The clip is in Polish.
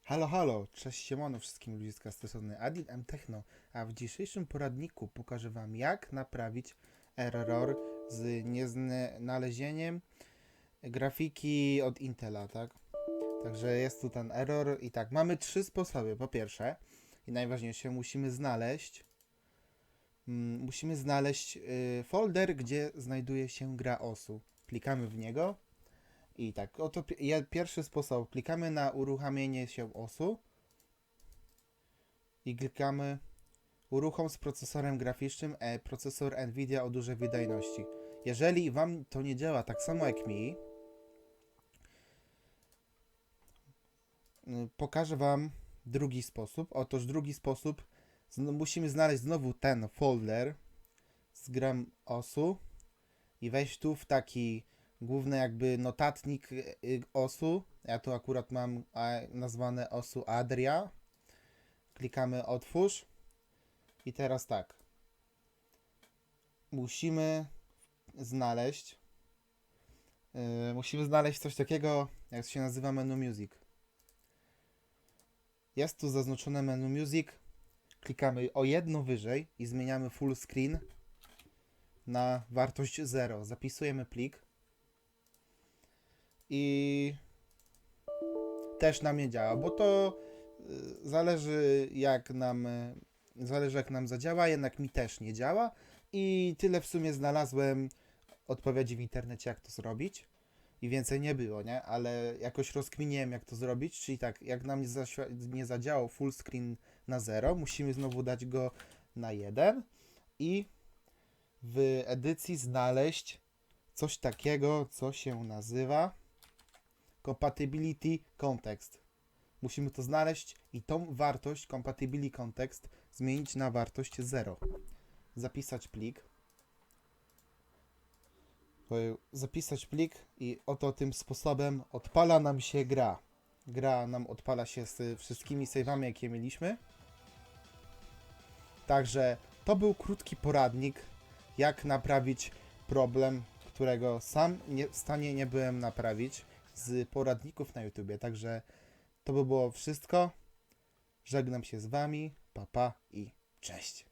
Halo, halo, cześć siemano wszystkim ludziska z tej strony Adil M Techno, a w dzisiejszym poradniku pokażę wam jak naprawić error z nieznalezieniem grafiki od Intela, tak? Także jest tu ten error i tak, mamy trzy sposoby. Po pierwsze i najważniejsze, musimy znaleźć folder, gdzie znajduje się gra OSU. Klikamy w niego. I tak, oto pierwszy sposób. Klikamy na uruchamianie się OSU i klikamy uruchom z procesorem graficznym procesor Nvidia o dużej wydajności. Jeżeli wam to nie działa tak samo jak mi, pokażę wam drugi sposób. Otóż drugi sposób, musimy znaleźć znowu ten folder z gram OSU i wejść tu w taki główny jakby notatnik OSU. Ja tu akurat mam nazwane OSU Adria. Klikamy otwórz i teraz tak. Znaleźć musimy znaleźć coś takiego, jak się nazywa menu music. Jest tu zaznaczone menu music. Klikamy o jedno wyżej i zmieniamy full screen na wartość 0. Zapisujemy plik i też nam nie działa, bo to zależy jak nam zadziała, jednak mi też nie działa i tyle w sumie znalazłem odpowiedzi w internecie, jak to zrobić i więcej nie było, nie? Ale jakoś rozkminiłem, jak to zrobić, czyli tak, jak nam nie zadziałał full screen na 0, musimy znowu dać go na 1 i w edycji znaleźć coś takiego, co się nazywa Compatibility Context. Musimy to znaleźć i tą wartość Compatibility Context zmienić na wartość 0. Zapisać plik. Zapisać plik i oto tym sposobem odpala nam się gra. Gra nam odpala się z wszystkimi save'ami, jakie mieliśmy. Także to był krótki poradnik, jak naprawić problem, którego sam w stanie nie byłem naprawić z poradników na YouTubie. Także to by było wszystko. Żegnam się z wami. Pa, pa i cześć.